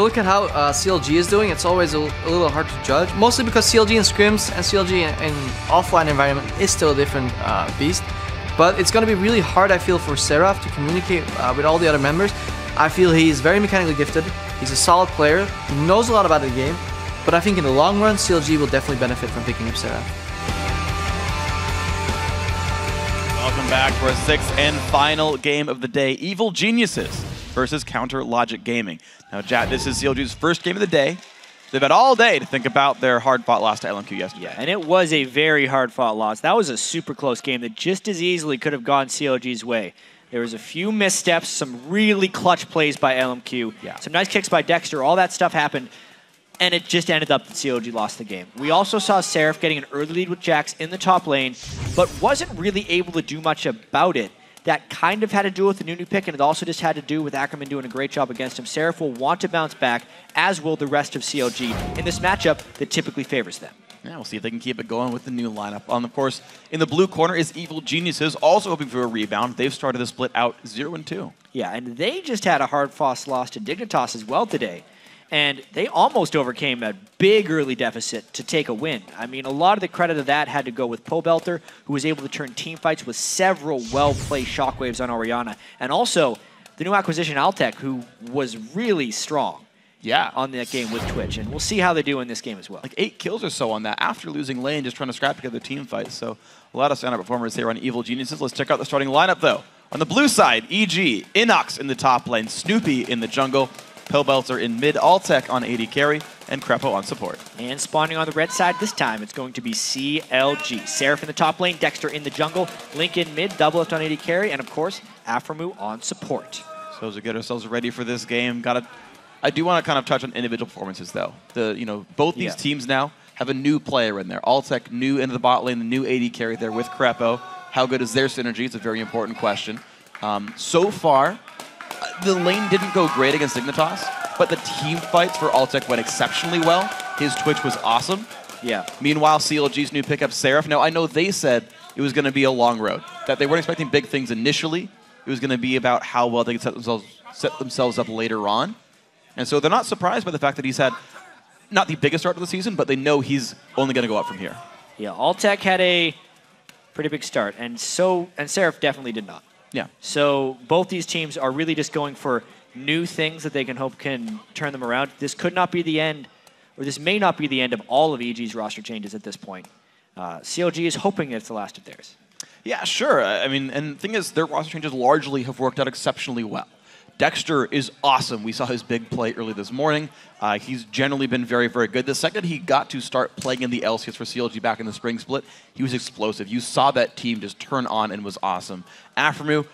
you look at how CLG is doing, it's always a little hard to judge. Mostly because CLG in scrims and CLG in offline environment is still a different beast. But it's going to be really hard, I feel, for Seraph to communicate with all the other members. I feel he's very mechanically gifted. He's a solid player. He knows a lot about the game. But I think in the long run, CLG will definitely benefit from picking up Seraph. Welcome back for a sixth and final game of the day. Evil Geniuses versus Counter Logic Gaming. Now, chat, this is CLG's first game of the day. They've had all day to think about their hard-fought loss to LMQ yesterday. Yeah, and it was a very hard-fought loss. That was a super close game that just as easily could have gone CLG's way. There was a few missteps, some really clutch plays by LMQ, some nice kicks by Dexter, all that stuff happened, and it just ended up that CLG lost the game. We also saw Seraph getting an early lead with Jax in the top lane, but wasn't really able to do much about it. That kind of had to do with the new pick, and it also just had to do with Ackerman doing a great job against him. Seraph will want to bounce back, as will the rest of CLG, in this matchup that typically favors them. Yeah, we'll see if they can keep it going with the new lineup. Of course, in the blue corner is Evil Geniuses, also hoping for a rebound. They've started the split out 0-2. Yeah, and they just had a hard-fought loss to Dignitas as well today. And they almost overcame a big early deficit to take a win. I mean, a lot of the credit of that had to go with Pobelter, who was able to turn team fights with several well-played shockwaves on Orianna. And also, the new acquisition, Altec, who was really strong on that game with Twitch. And we'll see how they do in this game as well. Like 8 kills or so on that after losing lane, just trying to scrap together team fights. So a lot of standout performers here on Evil Geniuses. Let's check out the starting lineup, though. On the blue side, EG, Innox in the top lane, Snoopeh in the jungle, Pobelter in mid, Altec on AD carry, and Krepo on support. And spawning on the red side this time, it's going to be CLG. Seraph in the top lane, Dexter in the jungle, Link in mid, Doublelift on AD carry, and of course, Aframu on support. So as we get ourselves ready for this game, I do want to kind of touch on individual performances though. Both these teams now have a new player in there. Altec new into the bot lane, the new AD carry there with Krepo. How good is their synergy? It's a very important question. So far, the lane didn't go great against Dignitas, but the team fights for Altec went exceptionally well. His Twitch was awesome. Yeah. Meanwhile, CLG's new pickup, Seraph. Now, I know they said it was going to be a long road, that they weren't expecting big things initially. It was going to be about how well they could set themselves up later on. And so they're not surprised by the fact that he's had not the biggest start of the season, but they know he's only going to go up from here. Yeah, Altec had a pretty big start, and Seraph definitely did not. Yeah. So both these teams are really just going for new things that they can hope can turn them around. This could not be the end, or this may not be the end of all of EG's roster changes at this point. CLG is hoping it's the last of theirs. Yeah, sure. I mean, and the thing is, their roster changes largely have worked out exceptionally well. Dexter is awesome. We saw his big play early this morning. He's generally been very, very good. The second he got to start playing in the LCS for CLG back in the spring split, he was explosive. You saw that team just turn on and was awesome. Aframu,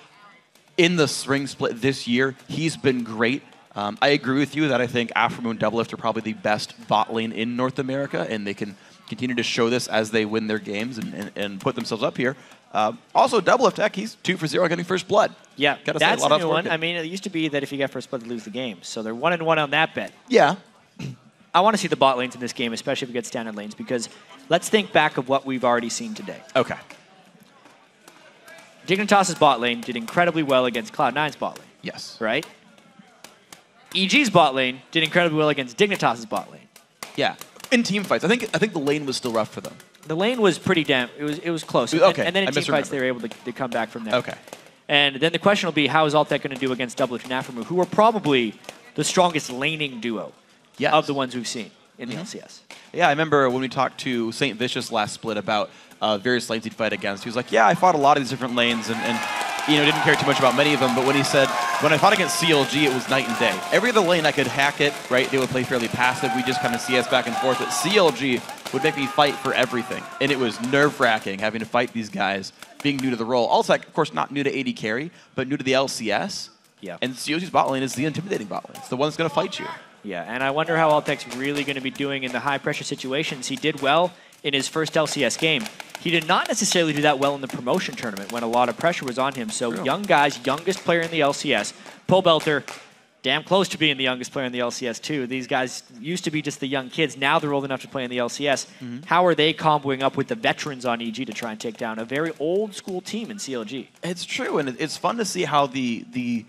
in the spring split this year, he's been great. I agree with you that I think Aframu and Doublelift are probably the best bot lane in North America, and they can continue to show this as they win their games and put themselves up here. Also, Doublelift, heck, he's 2 for 0 getting first blood. Yeah, that's a new one. I mean, it used to be that if you get first blood, you lose the game. So they're 1-1 on that bet. Yeah. I want to see the bot lanes in this game, especially if we get standard lanes, because let's think back of what we've already seen today. Okay. Dignitas' bot lane did incredibly well against Cloud9's bot lane. Yes. Right? EG's bot lane did incredibly well against Dignitas' bot lane. Yeah. In team fights, I think the lane was still rough for them. The lane was pretty it was close. Okay. And then in team fights, they were able to come back from there. Okay. And then the question will be, how is Altec going to do against Doublelift and Aframu, who are probably the strongest laning duo of the ones we've seen in the LCS? Yeah, I remember when we talked to St. Vicious last split about various lanes he'd fight against. He was like, yeah, I fought a lot of these different lanes and didn't care too much about many of them. But when he said, when I fought against CLG, it was night and day. Every other lane I could hack it, right? They would play fairly passive. We just kind of CS back and forth. But CLG would make me fight for everything. And it was nerve-wracking having to fight these guys, being new to the role. Altec, of course, not new to AD carry, but new to the LCS. Yeah. And CLG's bot lane is the intimidating bot lane. It's the one that's going to fight you. Yeah, and I wonder how Altec's really going to be doing in the high-pressure situations. He did well in his first LCS game. He did not necessarily do that well in the promotion tournament when a lot of pressure was on him. So young guys, youngest player in the LCS. Pobelter, damn close to being the youngest player in the LCS too. These guys used to be just the young kids. Now they're old enough to play in the LCS. How are they comboing up with the veterans on EG to try and take down a very old school team in CLG? It's true, and it's fun to see how the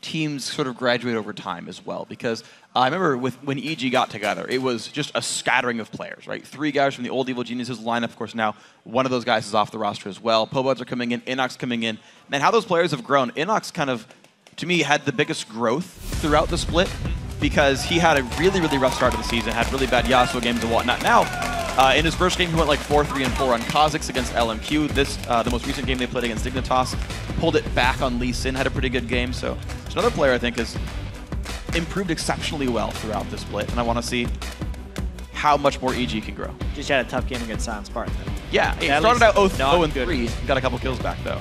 teams sort of graduate over time as well, because I remember when EG got together, it was just a scattering of players, right? 3 guys from the old Evil Geniuses lineup. Of course, now one of those guys is off the roster as well. Pobelter coming in, Innox coming in. And how those players have grown. Innox kind of, to me, had the biggest growth throughout the split because he had a really, really rough start to the season, had really bad Yasuo games and whatnot. Now, in his first game, he went like 4-3-4 on Kha'Zix against LMQ. This, the most recent game they played against Dignitas, pulled it back on Shin, had a pretty good game. So there's another player I think has improved exceptionally well throughout this split, and I want to see how much more EG can grow. Just had a tough game against Silent Spartan. Yeah, he started out 0-3, got a couple kills back though.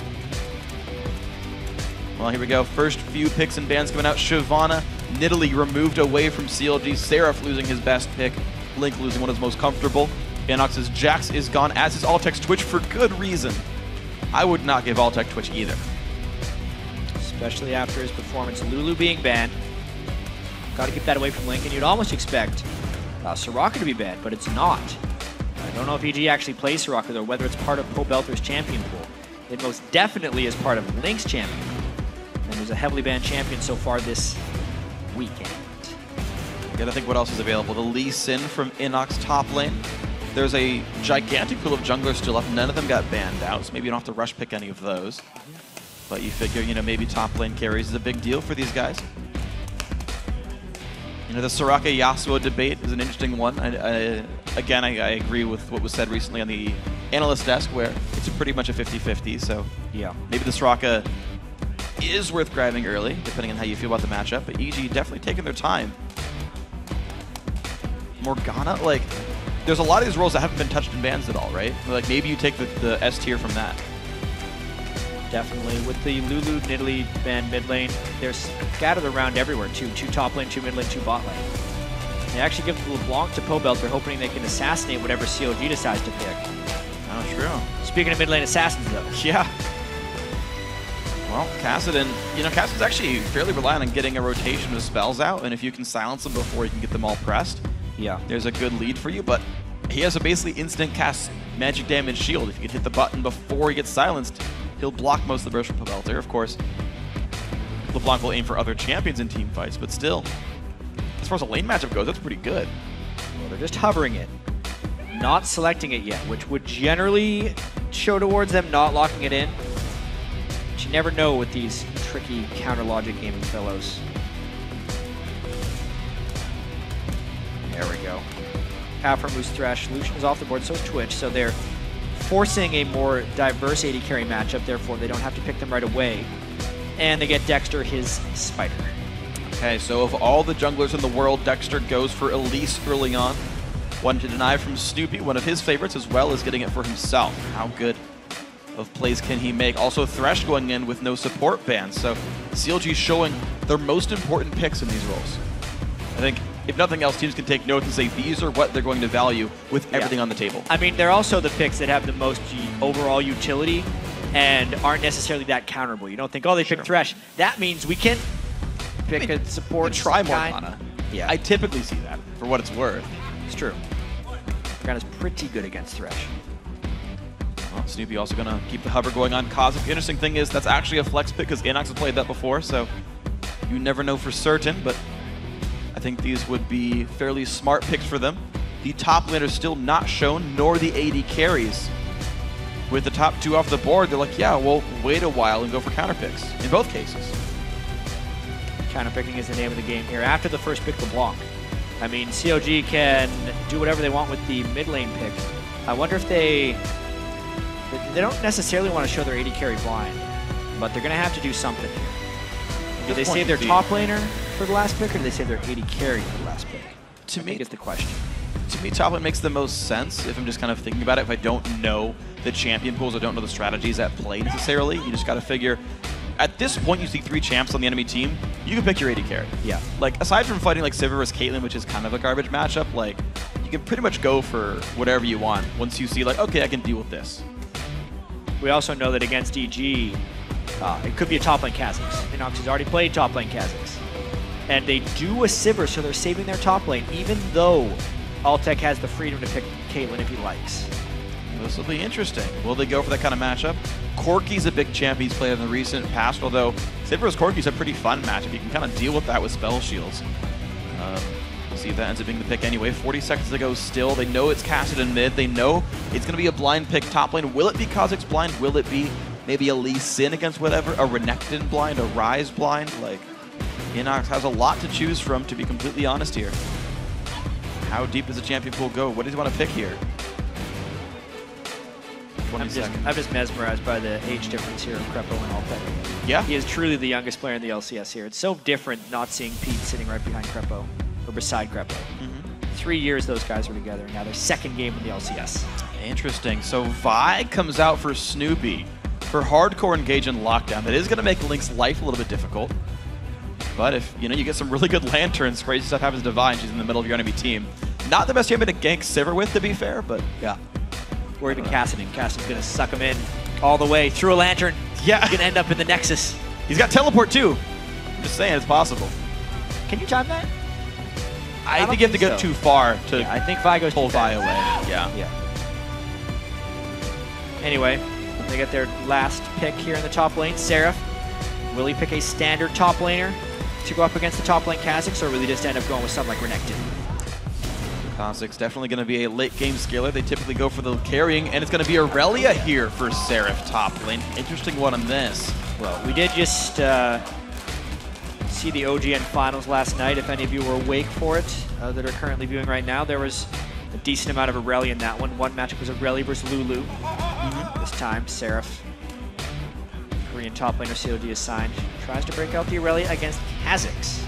Well, here we go. First few picks and bans coming out. Shyvana, Nidalee removed away from CLG. Seraph losing his best pick. Link losing one of his most comfortable. Innox's Jax is gone, as is Altec's Twitch for good reason. I would not give Altec Twitch either. Especially after his performance. Lulu being banned. Got to keep that away from Link, and you'd almost expect Soraka to be banned, but it's not. I don't know if EG actually plays Soraka, though, whether it's part of Pobelter's champion pool. It most definitely is part of Link's champion. And there's a heavily banned champion so far this weekend. Gotta think what else is available. The Shin from Innox top lane. There's a gigantic pool of junglers still up. None of them got banned out, so maybe you don't have to rush pick any of those. But you figure, you know, maybe top lane carries is a big deal for these guys. You know, the Soraka Yasuo debate is an interesting one. Again, I agree with what was said recently on the analyst desk, where it's pretty much a 50-50. So yeah, maybe the Soraka is worth grabbing early, depending on how you feel about the matchup. But EG definitely taking their time. Morgana, like, there's a lot of these roles that haven't been touched in bans at all, right? Like, maybe you take the S tier from that. Definitely. With the Lulu, Nidalee ban mid lane, they're scattered around everywhere, too. 2 top lane, 2 mid lane, 2 bot lane. They actually give the Leblanc to Pobelter, hoping they can assassinate whatever CLG decides to pick. Oh, true. Speaking of mid lane assassins, though. Yeah. Well, Kassadin, you know, Kassadin's actually fairly reliant on getting a rotation of spells out, and if you can silence them before you can get them all pressed, yeah, there's a good lead for you. But he has a basically instant cast magic damage shield. If you can hit the button before he gets silenced, he'll block most of the burst from Pobelter. Of course, Leblanc will aim for other champions in team fights, but still, as far as a lane matchup goes, that's pretty good. Well, they're just hovering it, not selecting it yet, which would generally show towards them not locking it in. But you never know with these tricky counter logic gaming fellows. There we go. Kapler moves Thresh. Lucian is off the board, so is Twitch, so they're forcing a more diverse AD carry matchup, therefore they don't have to pick them right away. And they get Dexter his Spider. Okay, so of all the junglers in the world, Dexter goes for Elise early on. One to deny from Snoopeh, one of his favorites, as well as getting it for himself. How good of plays can he make? Also, Thresh going in with no support bans, so CLG showing their most important picks in these roles. I think, if nothing else, teams can take notes and say these are what they're going to value with everything on the table. I mean, they're also the picks that have the most overall utility and aren't necessarily that counterable. You don't think, oh, they picked Thresh. That means we can pick a support. Try Morgana. Yeah. I typically see that, for what it's worth. It's true. Morgana's pretty good against Thresh. Well, Snoopeh also going to keep the hover going on Kha'Zix. The interesting thing is that's actually a flex pick because Innox has played that before, so you never know for certain, but I think these would be fairly smart picks for them. The top lane are still not shown, nor the AD carries. With the top 2 off the board, they're like, yeah, we'll wait a while and go for counter picks, in both cases. Counter picking is the name of the game here. After the first pick, Leblanc. I mean, CLG can do whatever they want with the mid lane pick. I wonder if they don't necessarily want to show their AD carry blind, but they're going to have to do something here. Do they save their top laner for the last pick, or do they save their AD carry for the last pick? To me, is the question. To me, top lane makes the most sense if I'm just kind of thinking about it. If I don't know the champion pools, I don't know the strategies at play necessarily. You just got to figure. At this point, you see 3 champs on the enemy team. You can pick your AD carry. Yeah. Like, aside from fighting like Sivir vs Caitlyn, which is kind of a garbage matchup, like you can pretty much go for whatever you want once you see like, okay, I can deal with this. We also know that against EG, it could be a top lane Kha'Zix. Innox has already played top lane Kha'Zix. And they do a Sivir, so they're saving their top lane, even though Altec has the freedom to pick Caitlyn if he likes. This will be interesting. Will they go for that kind of matchup? Corki's a big champ he's played in the recent past, although Sid vs. Corki's a pretty fun matchup. You can kind of deal with that with spell shields. See if that ends up being the pick anyway. 40 seconds to go still. They know it's Kassadin mid. They know it's going to be a blind pick top lane. Will it be Kha'Zix blind? Will it be maybe Elise against whatever? A Renekton blind? A Ryze blind? Like, Innox has a lot to choose from, to be completely honest here. How deep does the champion pool go? What does he want to pick here? I'm just mesmerized by the age difference here of Krepo and Altec. Yeah. He is truly the youngest player in the LCS here. It's so different not seeing Pete sitting right behind Krepo, or beside Krepo. 3 years those guys were together, and now their second game in the LCS. Interesting. So Vi comes out for Snoopeh for hardcore engage and lockdown. That is going to make Link's life a little bit difficult. But if you get some really good lanterns, crazy stuff happens to Vi, and she's in the middle of your enemy team. Not the best champion to gank Sivir with, to be fair, but yeah. Or even Kassadin. Kassadin's going to suck him in all the way through a lantern. Yeah. He's going to end up in the Nexus. He's got teleport too. I'm just saying, it's possible. Can you time that? I think you have to go too far to I think Vi goes pull Vi away. Yeah. Anyway, they get their last pick here in the top lane. Seraph. Will he pick a standard top laner to go up against the top lane Kha'Zix, or will he just end up going with something like Renekton? Kha'Zix definitely going to be a late game scaler. They typically go for the carrying, and it's going to be Irelia here for Seraph top lane. Interesting one on this. Well, we did just see the OGN finals last night. If any of you were awake for it, that are currently viewing right now, there was a decent amount of Irelia in that one. One matchup was Irelia versus Lulu. This time, Seraph, Korean top laner CLG is signed, tries to break out the Irelia against Kha'Zix.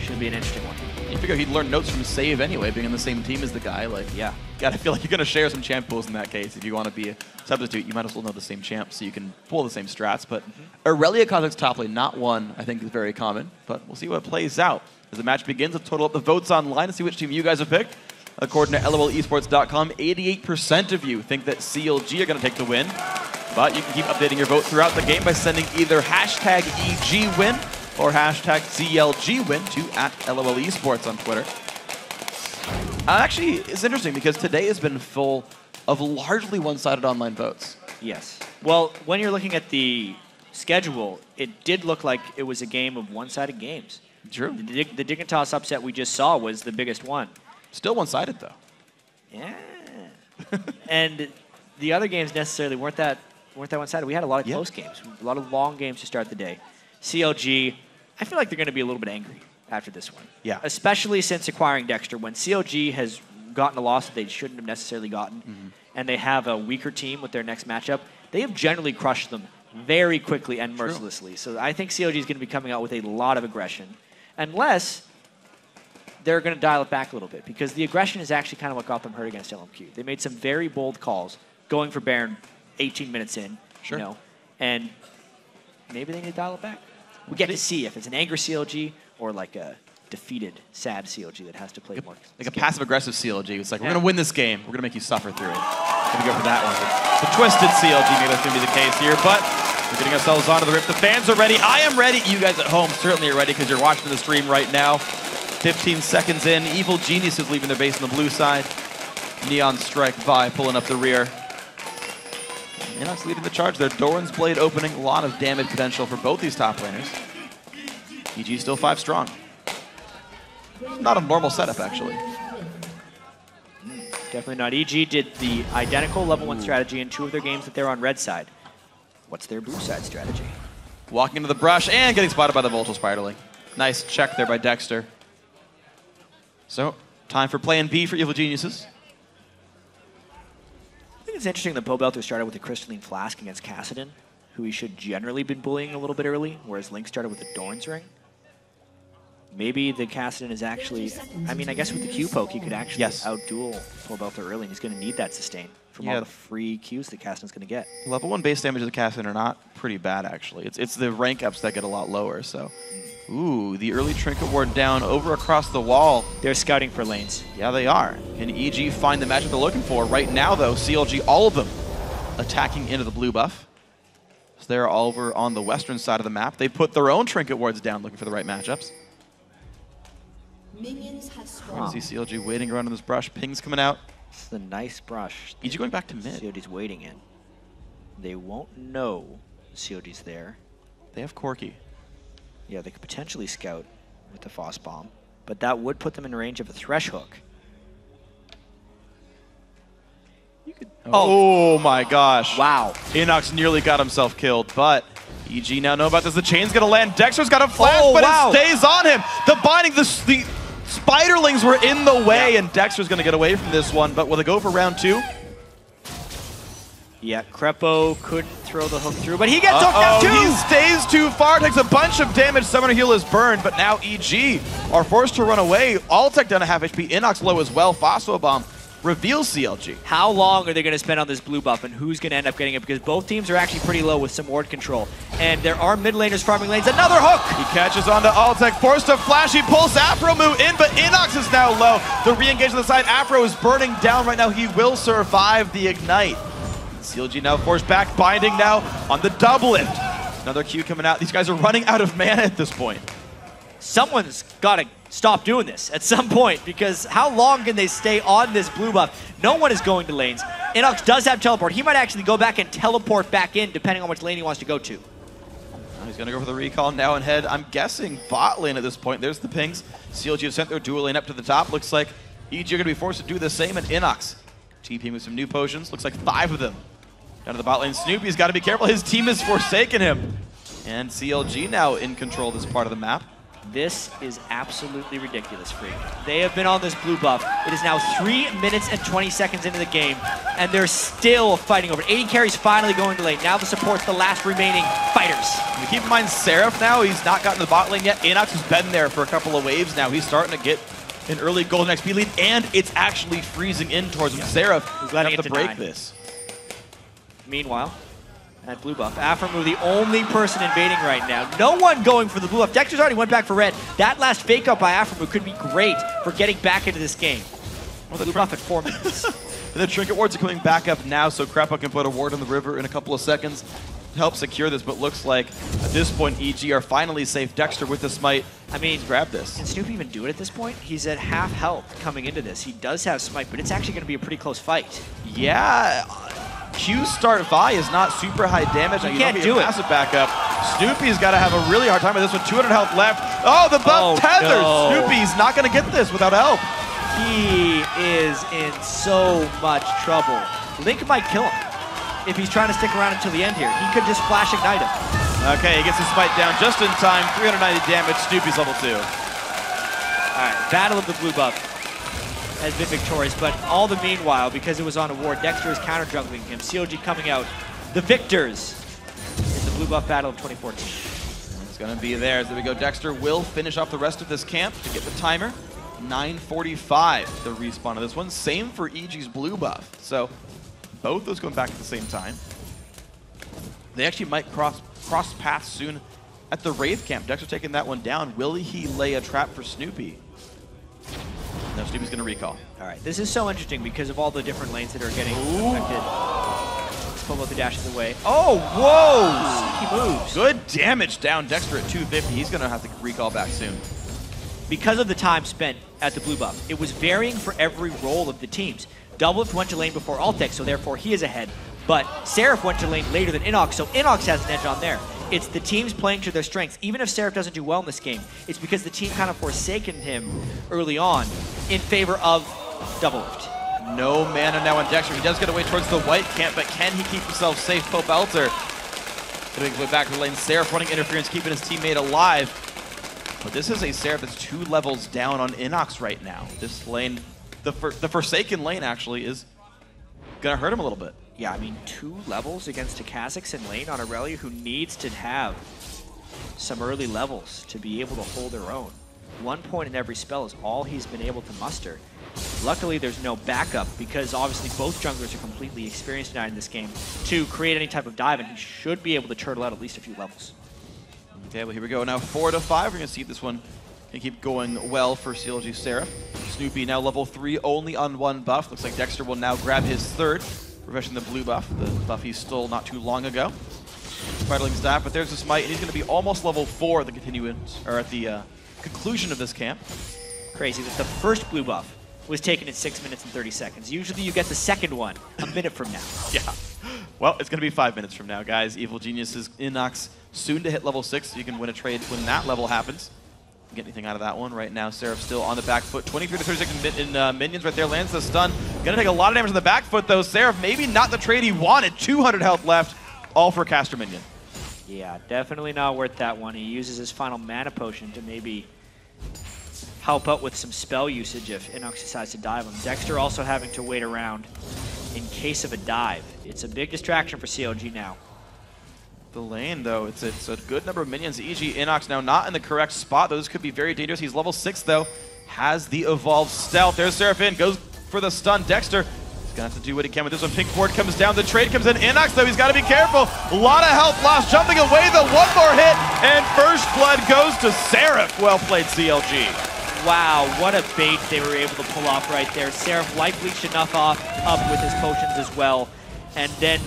Should be an interesting one. You figure he'd learn notes from Save anyway, being on the same team as the guy. Like, yeah, gotta feel like you're gonna share some champ pools in that case. If you want to be a substitute, you might as well know the same champ so you can pull the same strats. But Irelia Kha'Zix top lane, not one, I think is very common. But we'll see what plays out as the match begins. Let's total up the votes online and see which team you guys have picked. According to LOLesports.com, 88% of you think that CLG are gonna take the win. But you can keep updating your vote throughout the game by sending either hashtag EGWin or hashtag CLGWin to @LOLesports on Twitter. Actually, it's interesting because today has been full of largely one-sided online votes. Yes. Well, when you're looking at the schedule, it did look like it was a game of one-sided games. True. The Dignitas upset we just saw was the biggest one. Still one-sided, though. Yeah. And the other games necessarily weren't that one-sided. We had a lot of close games, a lot of long games to start the day. CLG, I feel like they're going to be a little bit angry after this one. Yeah. Especially since acquiring Dexter. When CLG has gotten a loss that they shouldn't have necessarily gotten, and they have a weaker team with their next matchup, they have generally crushed them very quickly and mercilessly. So I think CLG is going to be coming out with a lot of aggression, unless they're going to dial it back a little bit, because the aggression is actually kind of what got them hurt against LMQ. They made some very bold calls, going for Baron 18 minutes in, and maybe they need to dial it back. We get to see if it's an angry CLG or like a defeated, sad CLG that has to play more. Like a passive-aggressive CLG. It's like, we're going to win this game. We're going to make you suffer through it. Going to go for that one. The twisted CLG, maybe that's going to be the case here, but we're getting ourselves onto the rip. The fans are ready. I am ready. You guys at home certainly are ready because you're watching the stream right now. 15 seconds in. Evil Geniuses leaving their base on the blue side. Neon Strike Vi pulling up the rear. Innox leading the charge there. Doran's Blade opening. A lot of damage potential for both these top laners. EG still 5 strong. Not a normal setup, actually. Definitely not. EG did the identical level 1 strategy in 2 of their games that they're on red side. What's their blue side strategy? Walking into the brush and getting spotted by the Voltal Spiraling. Nice check there by Dexter. So, time for plan B for Evil Geniuses. I think it's interesting that Pobelter started with a Crystalline Flask against Kassadin, who he should generally been bullying a little bit early, whereas Link started with a Doran's Ring. Maybe the Kassadin is actually, I mean, I guess with the Q poke, he could actually outduel Pobelter early, and he's going to need that sustain from all the free Qs that Kassadin's going to get. Level 1 base damage of the Kassadin are not pretty bad, actually. It's the rank ups that get a lot lower, so. Ooh, the early Trinket Ward down over across the wall. They're scouting for lanes. Yeah, they are. Can EG find the matchup they're looking for? Right now, though, CLG, all of them attacking into the blue buff. So they're all over on the western side of the map. They put their own Trinket Wards down looking for the right matchups. Minions have I see CLG waiting around in this brush. Ping's coming out. This is a nice brush. EG going back to mid. CLG's waiting in. They won't know CLG's there. They have Corki. Yeah, they could potentially scout with the Foss Bomb, but that would put them in range of a Thresh Hook. Oh my gosh. Wow. Innox nearly got himself killed, but EG now know about this. The chain's gonna land. Dexter's got a flash, but it stays on him. The binding, the Spiderlings were in the way, and Dexter's gonna get away from this one, but will they go for round 2? Yeah, Krepo couldn't throw the hook through, but he gets hooked out too! He stays too far, takes a bunch of damage. Summoner Heal is burned, but now EG are forced to run away. Altec down to half HP, Innox low as well. Phospho Bomb reveals CLG. How long are they going to spend on this blue buff, and who's going to end up getting it? Because both teams are actually pretty low with some ward control. And there are mid laners farming lanes. Another hook! He catches onto Altec, forced to flash. He pulls Afro move in, but Innox is now low. The re-engage on the side. Afro is burning down right now. He will survive the ignite. CLG now forced back, binding now on the Doublelift. Another Q coming out. These guys are running out of mana at this point. Someone's got to stop doing this at some point, because how long can they stay on this blue buff? No one is going to lanes. Innox does have teleport. He might actually go back and teleport back in, depending on which lane he wants to go to. He's going to go for the recall now and head, I'm guessing, bot lane at this point. There's the pings. CLG have sent their dual lane up to the top. Looks like EG are going to be forced to do the same, and Innox TPing with some new potions. Looks like 5 of them. Down to the bot lane. Snoopeh's got to be careful. His team has forsaken him. And CLG now in control of this part of the map. This is absolutely ridiculous, Freak. They have been on this blue buff. It is now 3 minutes and 20 seconds into the game, and they're still fighting over it. 80 carries finally going to lane. Now the support's the last remaining fighters. And keep in mind, Seraph now, he's not gotten to the bot lane yet. Innox has been there for a couple of waves now. He's starting to get an early golden XP lead, and it's actually freezing in towards him. Seraph is letting it to break this. Meanwhile, at blue buff, Aframu, the only person invading right now. No one going for the blue buff. Dexter's already went back for red. That last fake out by Aframu could be great for getting back into this game. Well, the blue buff at 4 minutes. And the trinket wards are coming back up now, so Krepo can put a ward on the river in a couple of seconds to help secure this, but looks like at this point EG are finally safe. Dexter with the smite. I mean, grab this. Can Snoopeh even do it at this point? He's at half health coming into this. He does have smite, but it's actually going to be a pretty close fight. Yeah. Q start Vi is not super high damage. You can't do it. Massive backup. Snoopeh's got to have a really hard time with this one. 200 health left. Oh, the buff tethers. No. Snoopeh's not going to get this without help. He is in so much trouble. Link might kill him if he's trying to stick around until the end here. He could just flash ignite him. Okay, he gets his smite down just in time. 390 damage. Snoopeh's level 2. All right, Battle of the Blue Buff has been victorious, but all the meanwhile, because it was on a ward, Dexter is counter-jungling him. CLG coming out, the victors in the Blue Buff Battle of 2014. It's going to be there. There we go. Dexter will finish off the rest of this camp to get the timer. 9:45, the respawn of this one. Same for EG's Blue Buff. So both those going back at the same time. They actually might cross paths soon at the Wraith camp. Dexter taking that one down. Will he lay a trap for Snoopeh? No, Snoopeh's going to recall. All right, this is so interesting because of all the different lanes that are getting affected. Pobelter dashes away. Oh, whoa! Sneaky moves. Good damage down. Dexter at 250. He's going to have to recall back soon. Because of the time spent at the blue buff, it was varying for every role of the teams. Doublelift went to lane before Altec, so therefore he is ahead. But Seraph went to lane later than Innox, so Innox has an edge on there. It's the teams playing to their strengths. Even if Seraph doesn't do well in this game, it's because the team kind of forsaken him early on in favor of Doublelift. No mana now on Dexter. He does get away towards the white camp, but can he keep himself safe? Pobelter getting his way back to the lane. Seraph running interference, keeping his teammate alive. But this is a Seraph that's 2 levels down on Innox right now. This lane, the Forsaken lane actually is gonna hurt him a little bit. Yeah, I mean, 2 levels against a Kha'Zix in lane on Irelia who needs to have some early levels to be able to hold their own. 1 point in every spell is all he's been able to muster. Luckily, there's no backup because obviously both junglers are completely experienced in this game to create any type of dive, and he should be able to turtle out at least a few levels. Okay, well here we go. Now 4-5. We're gonna see if this one can keep going well for CLG Seraph. Snoopeh now level 3, only on 1 buff. Looks like Dexter will now grab his 3rd, refreshing the blue buff, the buff he stole not too long ago. Spiderling staff, but there's the smite, and he's gonna be almost level 4 at the continuance, or at the conclusion of this camp. Crazy that the first blue buff was taken in 6 minutes and 30 seconds. Usually you get the second one a minute from now. Yeah. Well, it's going to be 5 minutes from now, guys. Evil Genius's Innox soon to hit level 6, so you can win a trade when that level happens. Get anything out of that one. Right now, Seraph still on the back foot. 23 to 36 in minions right there. Lands the stun. Going to take a lot of damage on the back foot, though. Seraph, maybe not the trade he wanted. 200 health left, all for caster minion. Yeah, definitely not worth that one. He uses his final mana potion to maybe help out with some spell usage if Innox decides to dive him. Dexter also having to wait around in case of a dive. It's a big distraction for CLG now. The lane, though, it's a good number of minions. EG Innox now not in the correct spot. Those could be very dangerous. He's level 6, though. Has the evolved stealth. There's Seraph in, goes for the stun. Dexter, he's going to have to do what he can with this one. Pink board comes down. The trade comes in. Innox, though, he's got to be careful. A lot of health lost. Jumping away, though. One more hit, and first blood goes to Seraph. Well played, CLG. Wow, what a bait they were able to pull off right there. Seraph life leached enough up with his potions as well. And then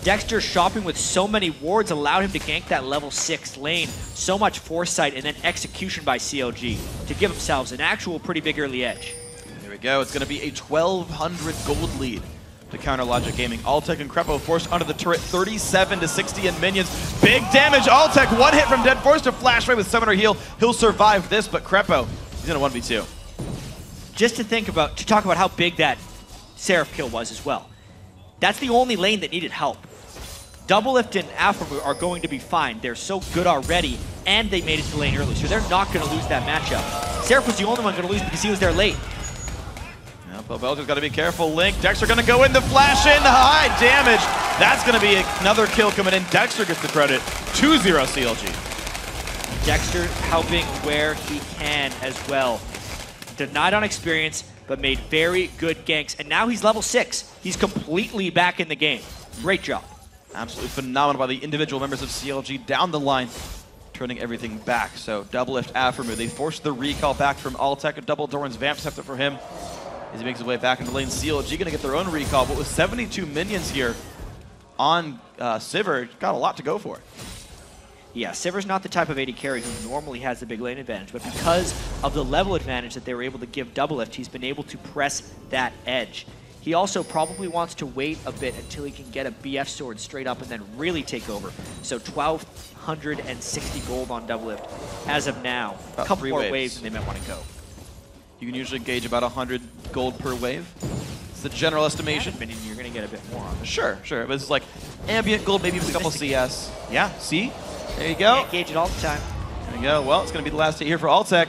Dexter shopping with so many wards allowed him to gank that level 6 lane. So much foresight and then execution by CLG to give themselves an actual pretty big early edge. There we go. It's going to be a 1,200 gold lead to counter Logic Gaming. Altec and Krepo forced onto the turret, 37 to 60 in minions. Big damage. Altec, one hit from dead, forced to flash away with Summoner Heal. He'll survive this, but Krepo, he's in a 1v2. Just to talk about how big that Seraph kill was as well. That's the only lane that needed help. Doublelift and Afro are going to be fine. They're so good already, and they made it to lane early, so they're not going to lose that matchup. Seraph was the only one going to lose because he was there late. Now, Pobelter's got to be careful. Link, Dexter going to go in, the flash in, high damage. That's going to be another kill coming in. Dexter gets the credit. 2-0 CLG. Dexter helping where he can as well. Denied on experience, but made very good ganks. And now he's level 6. He's completely back in the game. Great job. Absolutely phenomenal by the individual members of CLG down the line, turning everything back. So Doublelift, Aftermove, they forced the recall back from Altec. A double Doran's Vamp Scepter for him as he makes his way back into lane. CLG going to get their own recall, but with 72 minions here on Sivir, got a lot to go for. Yeah, Sivir's not the type of AD carry who normally has the big lane advantage, but because of the level advantage that they were able to give Doublelift, he's been able to press that edge. He also probably wants to wait a bit until he can get a BF sword straight up and then really take over. So 1,260 gold on Doublelift as of now. A couple more waves and they might want to go. You can usually gauge about 100 gold per wave. It's the general estimation. Minion, you're going to get a bit more on it. Sure. But it's like ambient gold, maybe with a couple CS. Yeah, see? There you go. Can't gauge it all the time. There you go. Well, it's going to be the last hit here for Altec.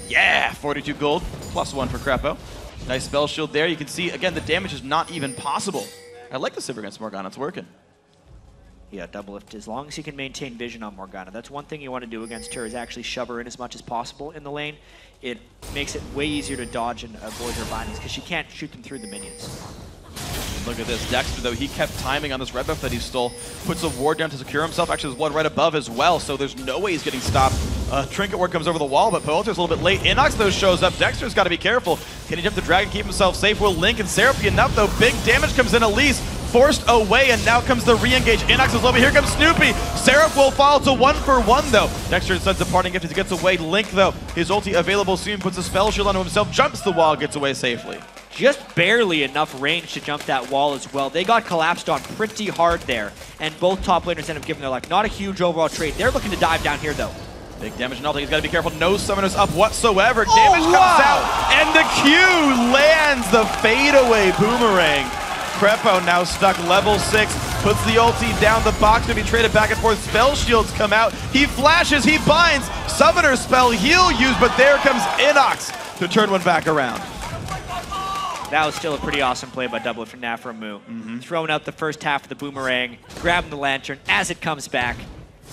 Yeah, 42 gold, +1 for Krepo. Nice spell shield there. You can see, again, the damage is not even possible. I like the Sivir against Morgana. It's working. Yeah, Doublelift, as long as he can maintain vision on Morgana. That's one thing you want to do against her is actually shove her in as much as possible in the lane. It makes it way easier to dodge and avoid her bindings because she can't shoot them through the minions. Look at this. Dexter, though, he kept timing on this red buff that he stole. Puts a ward down to secure himself. Actually, there's one right above as well, so there's no way he's getting stopped. Trinket ward comes over the wall, but Pobelter's a little bit late. Innox, though, shows up. Dexter's got to be careful. Can he jump the dragon, keep himself safe? Will Link and Seraph be enough, though? Big damage comes in. Elise forced away, and now comes the re-engage. Innox is low, but here comes Snoopeh. Seraph will fall to 1-for-1, though. Dexter sends a parting gift as he gets away. Link, though, his ulti available soon, puts a spell shield onto himself, jumps the wall, gets away safely. Just barely enough range to jump that wall as well. They got collapsed on pretty hard there, and both top laners end up giving their life. Not a huge overall trade. They're looking to dive down here, though. Big damage and Altec. He's got to be careful. No summoners up whatsoever. Damage comes out, and the Q lands the fadeaway boomerang. Krepo now stuck level 6. Puts the ulti down. The box going to be traded back and forth. Spell shields come out. He flashes. He binds. Summoner spell. Heal used, but there comes Innox to turn one back around. That was still a pretty awesome play by Doublelift from Naframu. Throwing out the first half of the boomerang, grabbing the lantern as it comes back.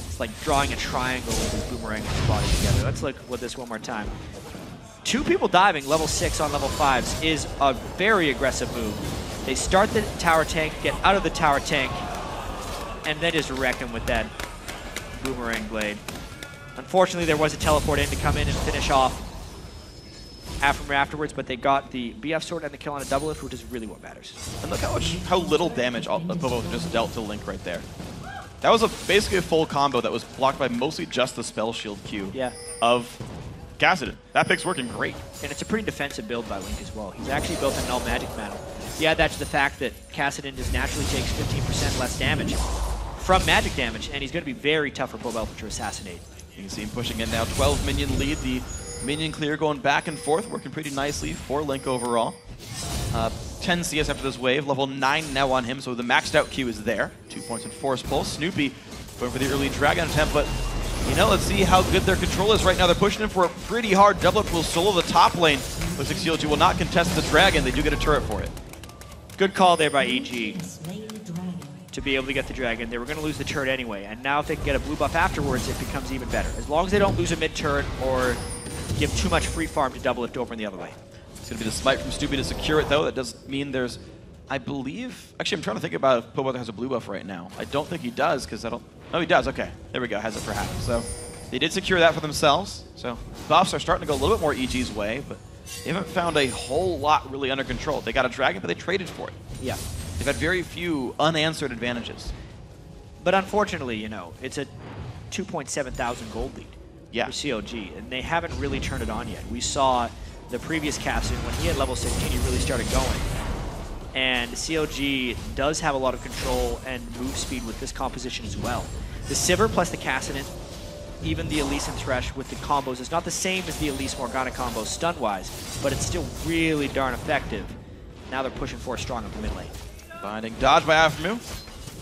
It's like drawing a triangle with his boomerang and his body together. Let's look at this one more time. 2 people diving level 6 on level 5s is a very aggressive move. They start the tower tank, get out of the tower tank, and then just wreck him with that boomerang blade. Unfortunately, there was a teleport in to come in and finish off afterwards, but they got the BF sword and the kill on a Doublelift, which is really what matters. And look how little damage Pobelter just dealt to Link right there. That was basically a full combo that was blocked by mostly just the spell shield Q of Kassadin. That pick's working great. And it's a pretty defensive build by Link as well. He's actually built a null magic mantle. You add that to the fact that Kassadin just naturally takes 15% less damage from magic damage, and he's going to be very tough for Pobelter to assassinate. You can see him pushing in now. 12 minion lead. The minion clear going back and forth, working pretty nicely for Link overall. 10 CS after this wave, level 9 now on him, so the maxed out Q is there. 2 points in Voorspoels. Snoopeh going for the early dragon attempt, but you know, let's see how good their control is right now. They're pushing in for a pretty hard Doublelift will solo the top lane. Looks like CLG will not contest the dragon. They do get a turret for it. Good call there by EG to be able to get the dragon. They were going to lose the turret anyway, and now if they can get a blue buff afterwards, it becomes even better. As long as they don't lose a mid turret or give too much free farm to Doublelift over in the other way. It's going to be the smite from Snoopeh to secure it, though. That does mean there's, I believe, actually I'm trying to think about if Pobelter has a blue buff right now. I don't think he does, because I don't, oh he does, okay. There we go, has it for half. So they did secure that for themselves. So buffs are starting to go a little bit more EG's way, but they haven't found a whole lot really under control. They got a dragon, but they traded for it. Yeah. They've had very few unanswered advantages. But unfortunately, you know, it's a 2.7 thousand gold lead for CLG, and they haven't really turned it on yet. We saw the previous Kassadin, when he had level 16, he really started going. And CLG does have a lot of control and move speed with this composition as well. The Sivir plus the Kassadin, even the Elise and Thresh with the combos, is not the same as the Elise Morgana combos stun-wise, but it's still really darn effective. Now they're pushing for strong up the mid lane. Binding dodge by Aphromoo.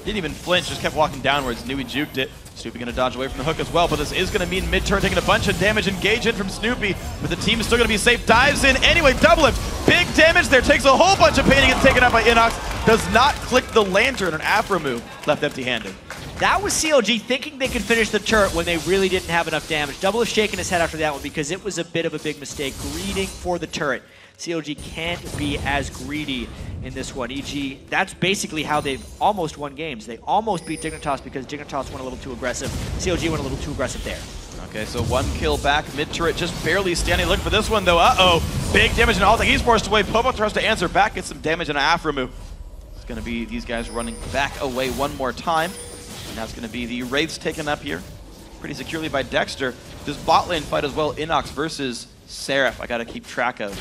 Didn't even flinch, just kept walking downwards. Knew he juked it. Snoopeh going to dodge away from the hook as well, but this is going to mean mid-turn taking a bunch of damage. Engage in from Snoopeh, but the team is still going to be safe. Dives in anyway. Doublelift. Big damage there. Takes a whole bunch of pain and gets taken out by Innox. Does not click the lantern, and Aphromoo left empty-handed. That was CLG thinking they could finish the turret when they really didn't have enough damage. Doublelift shaking his head after that one because it was a bit of a big mistake. Greeding for the turret. CLG can't be as greedy in this one. EG, that's basically how they've almost won games. They almost beat Dignitas because Dignitas went a little too aggressive. CLG went a little too aggressive there. Okay, so one kill back. Mid-turret just barely standing. Look for this one, though. Uh-oh. Big damage in Altec. He's forced away. Pobelter has to answer back. Gets some damage in Aphromoo. It's going to be these guys running back away one more time. And now it's going to be the Wraiths taken up here pretty securely by Dexter. This bot lane fight as well. Innox versus Seraph. I got to keep track of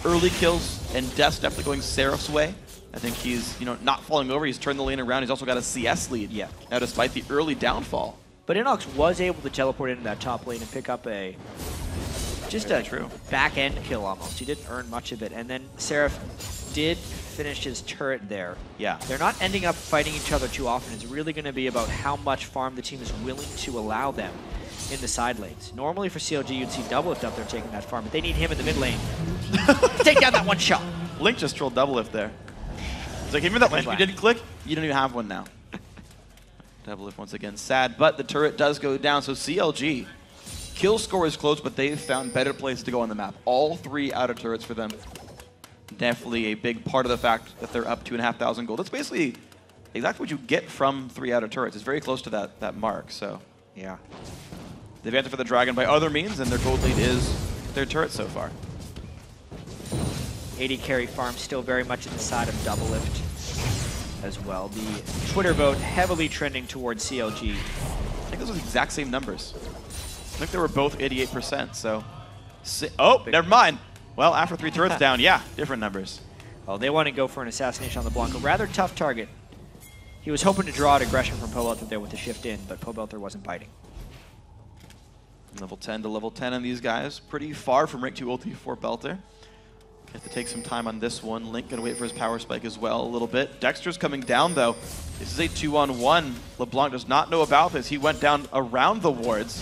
early kills, and death's definitely going Seraph's way. I think he's, you know, not falling over. He's turned the lane around. He's also got a CS lead. Yeah. Now, despite the early downfall. But Innox was able to teleport into that top lane and pick up a back end kill almost. He didn't earn much of it, and then Seraph did finish his turret there. Yeah. They're not ending up fighting each other too often. It's really going to be about how much farm the team is willing to allow them in the side lanes. Normally for CLG, you'd see Doublelift up there taking that farm, but they need him in the mid lane. Take down that one shot. Link just trolled Doublelift there. It's like, even that lane you didn't click, you don't even have one now. Doublelift once again sad, but the turret does go down, so CLG, kill score is close, but they've found better places to go on the map. All 3 outer turrets for them. Definitely a big part of the fact that they're up 2,500 gold. That's basically exactly what you get from 3 outer turrets. It's very close to that mark, so. Yeah. They've answered for the dragon by other means, and their gold lead is their turret so far. 80 carry farm still very much at the side of Doublelift as well. The Twitter vote heavily trending towards CLG. I think those are the exact same numbers. I think they were both 88%, so. Oh, never mind. Well, after 3 turrets down, yeah, different numbers. Well, they want to go for an assassination on Leblanc. A rather tough target. He was hoping to draw an aggression from Pobelter there with the shift in, but Pobelter wasn't biting. Level 10 to level 10 on these guys. Pretty far from rank 2 ulti for Belter. Have to take some time on this one. Link gonna wait for his power spike as well a little bit. Dexter's coming down though. This is a 2-on-1. Leblanc does not know about this. He went down around the wards.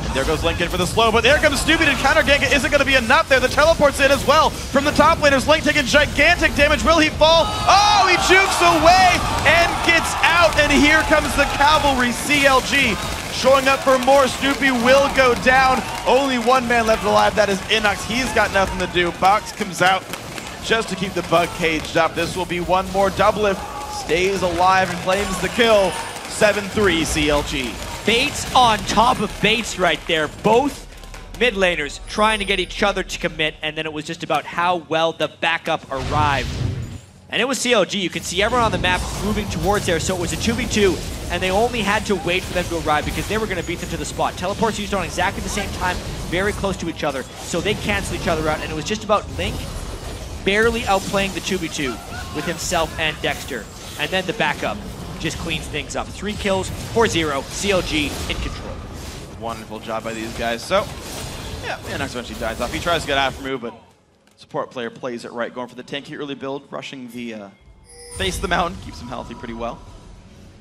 And there goes Link in for the slow, but there comes Snoopeh to counter gank. It isn't gonna be enough there. The teleport's in as well. From the top laners, Link taking gigantic damage. Will he fall? Oh, he jukes away and gets out. And here comes the cavalry, CLG. Showing up for more. Snoopeh will go down. Only 1 man left alive. That is Innox. He's got nothing to do. Box comes out just to keep the bug caged up. This will be one more. Doublelift stays alive and claims the kill. 7-3 CLG. Baits on top of baits right there. Both mid laners trying to get each other to commit, and then it was just about how well the backup arrived. And it was CLG. You can see everyone on the map moving towards there, so it was a 2v2, and they only had to wait for them to arrive because they were going to beat them to the spot. Teleports used on exactly the same time, very close to each other, so they cancel each other out, and it was just about Link barely outplaying the 2v2 with himself and Dexter. And then the backup just cleans things up. 3 kills, 4-0, CLG in control. Wonderful job by these guys. So, yeah, Innox eventually dies off. He tries to get after move, but support player plays it right, going for the tanky early build, rushing the face of the mountain, keeps him healthy pretty well.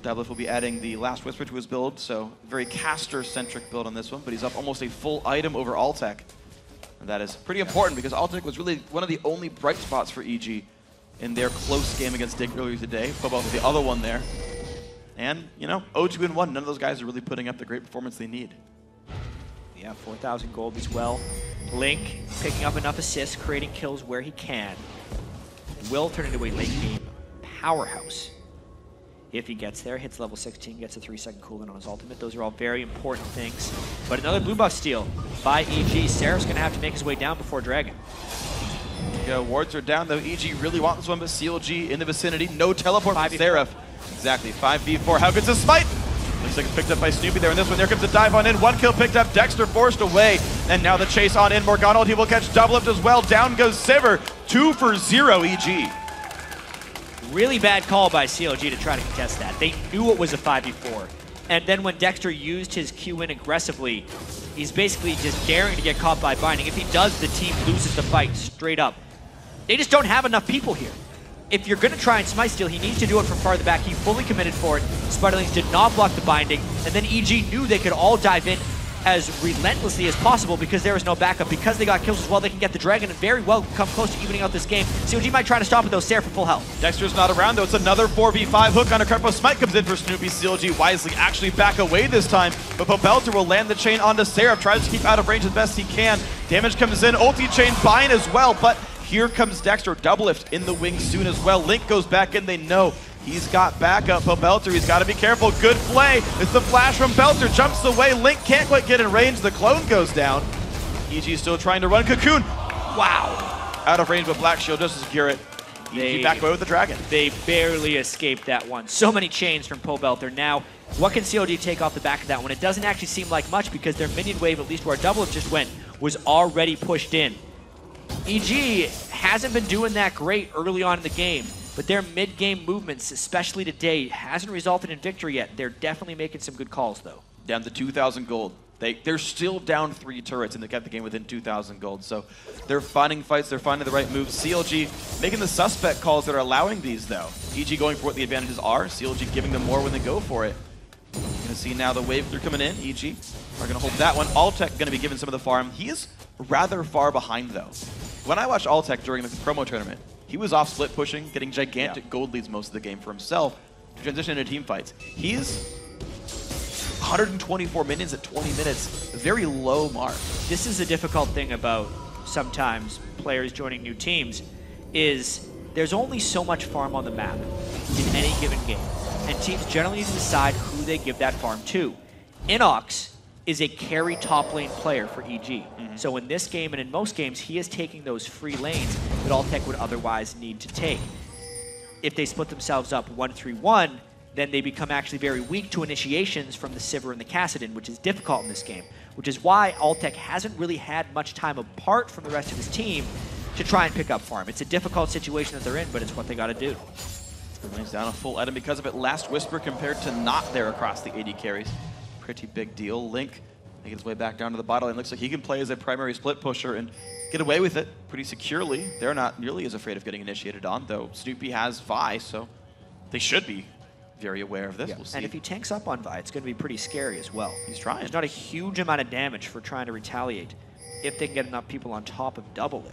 Doublelift will be adding the Last Whisper to his build, so very caster-centric build on this one, but he's up almost a full item over Altec. And that is pretty important because Altec was really one of the only bright spots for EG in their close game against Dig earlier today. Pobelter the other one there. And, you know, 0-2-1, none of those guys are really putting up the great performance they need. Yeah, 4,000 gold as well. Link picking up enough assists, creating kills where he can. Will turn into a late game powerhouse. If he gets there, hits level 16, gets a 3-second cooldown on his ultimate. Those are all very important things. But another blue buff steal by EG. Seraph's going to have to make his way down before Dragon. Yeah, wards are down, though. EG really wants this one, but CLG in the vicinity. No teleport from Seraph. Exactly, 5v4. How good's the smite? Looks like it's picked up by Snoopeh there in this one. There comes a dive on in. 1 kill picked up. Dexter forced away. And now the chase on in. Morgana, he will catch Doublelift as well. Down goes Sivir. 2-0 EG. Really bad call by CLG to try to contest that. They knew it was a 5v4. And then when Dexter used his Q in aggressively, he's basically just daring to get caught by binding. If he does, the team loses the fight straight up. They just don't have enough people here. If you're going to try and smite steal, he needs to do it from farther back. He fully committed for it. Spiderlings did not block the binding. And then EG knew they could all dive in as relentlessly as possible because there was no backup. Because they got kills as well, they can get the Dragon and very well come close to evening out this game. CLG might try to stop it though. Seraph for full health. Dexter's not around though. It's another 4v5 hook on a Krepo. Smite comes in for Snoopeh. CLG wisely actually back away this time. But Pobelter will land the chain onto Seraph. Tries to keep out of range as best he can. Damage comes in. Ulti chain bind as well. But here comes Dexter. Doublelift in the wing soon as well. Link goes back in. They know he's got backup. Pobelter, he's got to be careful. Good play. It's the flash from Belter. Jumps away. Link can't quite get in range. The clone goes down. EG still trying to run. Cocoon. Wow. Out of range with Black Shield just to secure it. EG back away with the Dragon. They barely escaped that one. So many chains from Pobelter. Now, what can CLG take off the back of that one? It doesn't actually seem like much because their minion wave, at least where Doublelift just went, was already pushed in. EG hasn't been doing that great early on in the game, but their mid-game movements, especially today, hasn't resulted in victory yet. They're definitely making some good calls, though. Down to 2,000 gold. They're still down 3 turrets, and they kept the game within 2,000 gold. So they're finding fights, they're finding the right moves. CLG making the suspect calls that are allowing these, though. EG going for what the advantages are, CLG giving them more when they go for it. You're going to see now the wave through coming in. EG are going to hold that one. Altec going to be given some of the farm. He is rather far behind, though. When I watched Altec during the promo tournament, he was off split pushing, getting gigantic gold leads most of the game for himself to transition into team fights. He's 124 minions at 20 minutes, a very low mark. This is a difficult thing about sometimes players joining new teams is there's only so much farm on the map in any given game, and teams generally need to decide who they give that farm to. Innox is a carry top lane player for EG. So in this game and in most games, he is taking those free lanes that Altec would otherwise need to take. If they split themselves up 1-3-1, then they become actually very weak to initiations from the Sivir and the Kassadin, which is difficult in this game, which is why Altec hasn't really had much time apart from the rest of his team to try and pick up farm. It's a difficult situation that they're in, but it's what they got to do. Lays down a full item because of it. Last Whisper compared to not there across the AD carries. Pretty big deal. Link making his way back down to the bottom lane. Looks like he can play as a primary split pusher and get away with it pretty securely. They're not nearly as afraid of getting initiated on, though Snoopeh has Vi, so they should be very aware of this. We'll see. And if he tanks up on Vi, it's going to be pretty scary as well. He's trying. There's not a huge amount of damage for trying to retaliate if they can get enough people on top of Doublelift.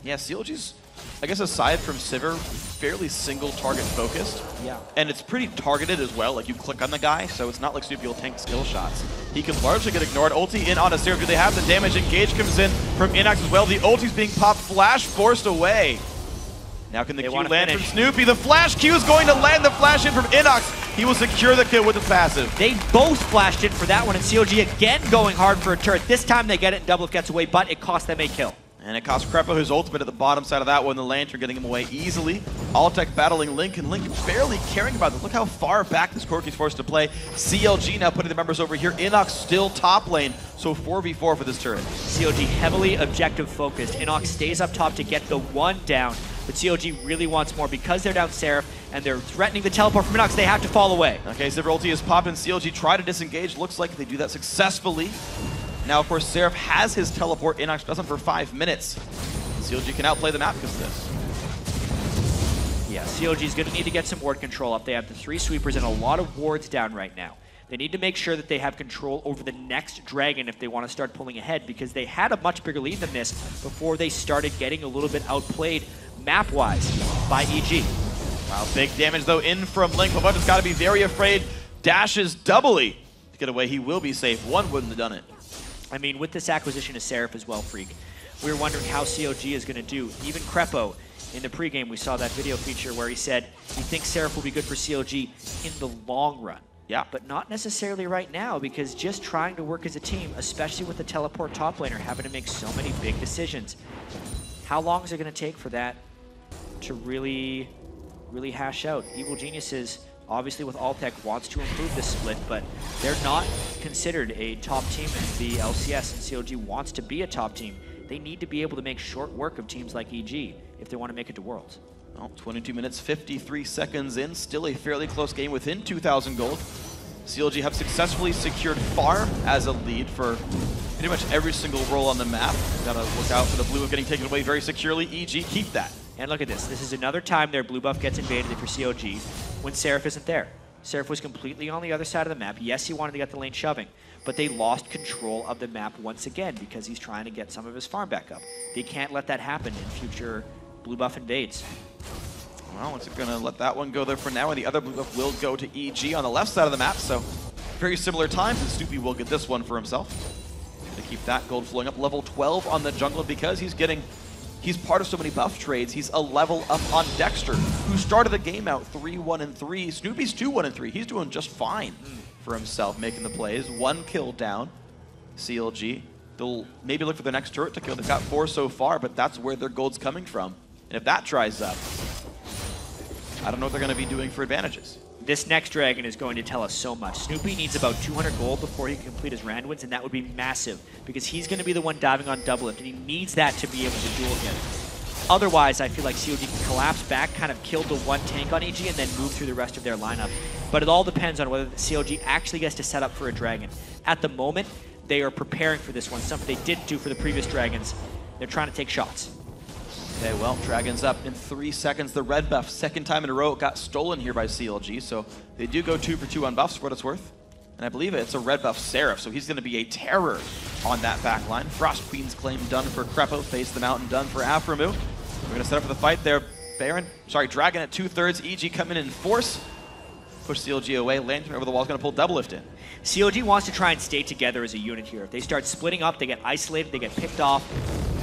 Yeah, CLG's, I guess aside from Sivir, fairly single target focused. Yeah. And it's pretty targeted as well, like you click on the guy, so it's not like Snoopeh will tank skill shots. He can largely get ignored. Ulti in on a Seraph. Do they have the damage? Engage comes in from Innox as well. The ulti's being popped, flash forced away. Now can the Q land from Snoopeh? The flash Q is going to land the flash in from Innox. He will secure the kill with the passive. They both flashed in for that one, and CLG again going hard for a turret. This time they get it and Doublelift gets away, but it cost them a kill. And it costs Krepo his ultimate at the bottom side of that one. The Lantern getting him away easily. Altec battling Link, and Link barely caring about this. Look how far back this Corki's forced to play. CLG now putting the members over here. Innox still top lane, so 4v4 for this turret. CLG heavily objective focused. Innox stays up top to get the one down, but CLG really wants more because they're down Seraph and they're threatening the teleport from Innox. They have to fall away. Okay, Zipper ulti is popped and CLG try to disengage. Looks like they do that successfully. Now, of course, Seraph has his teleport. Innox doesn't for 5 minutes. CLG can outplay the map because of this. Yeah, CLG is going to need to get some ward control up. They have the 3 sweepers and a lot of wards down right now. They need to make sure that they have control over the next dragon if they want to start pulling ahead, because they had a much bigger lead than this before they started getting a little bit outplayed map-wise by EG. Wow, big damage though in from Link. Pobelter's got to be very afraid. Dashes doubly to get away. He will be safe. One wouldn't have done it. I mean, with this acquisition of Seraph as well, Freak, we were wondering how CLG is going to do. Even Krepo, in the pregame, we saw that video feature where he said he thinks Seraph will be good for CLG in the long run. Yeah. But not necessarily right now, because just trying to work as a team, especially with the teleport top laner, having to make so many big decisions. How long is it going to take for that to really hash out? Evil Geniuses, obviously with Altec, wants to improve this split, but they're not considered a top team in the LCS, and CLG wants to be a top team. They need to be able to make short work of teams like EG if they want to make it to Worlds. Well, 22 minutes, 53 seconds in. Still a fairly close game within 2,000 gold. CLG have successfully secured far as a lead for pretty much every single role on the map. Gotta look out for the blue buff getting taken away very securely. EG, keep that. And look at this. This is another time their blue buff gets invaded for CLG when Seraph isn't there. Seraph was completely on the other side of the map. Yes, he wanted to get the lane shoving, but they lost control of the map once again because he's trying to get some of his farm back up. They can't let that happen in future blue buff invades. Well, it's going to let that one go there for now, and the other blue buff will go to EG on the left side of the map, so very similar times, and Snoopeh will get this one for himself. To keep that gold flowing up. Level 12 on the jungle because he's part of so many buff trades. He's a level up on Dexter, who started the game out 3-1-3. Snoopeh's 2-1-3. He's doing just fine for himself, making the plays. 1 kill down. CLG, they'll maybe look for the next turret to kill. They've got 4 so far, but that's where their gold's coming from. And if that dries up, I don't know what they're going to be doing for advantages. This next dragon is going to tell us so much. Snoopeh needs about 200 gold before he can complete his Randwins, and that would be massive because he's going to be the one diving on Doublelift, and he needs that to be able to duel him. Otherwise, I feel like CLG can collapse back, kind of kill the one tank on EG, and then move through the rest of their lineup. But it all depends on whether the CLG actually gets to set up for a dragon. At the moment, they are preparing for this one, something they didn't do for the previous dragons. They're trying to take shots. Okay, well, Dragon's up in 3 seconds. The red buff, second time in a row, got stolen here by CLG, so they do go 2 for 2 on buffs for what it's worth. And I believe it's a red buff Seraph, so he's going to be a terror on that back line. Frost Queen's claim done for Krepo, Face the Mountain done for Aframu. We're going to set up for the fight there. Dragon at 2/3, EG coming in force. Push CLG away, Lantern over the wall is going to pull Doublelift in. CLG wants to try and stay together as a unit here. If they start splitting up, they get isolated, they get picked off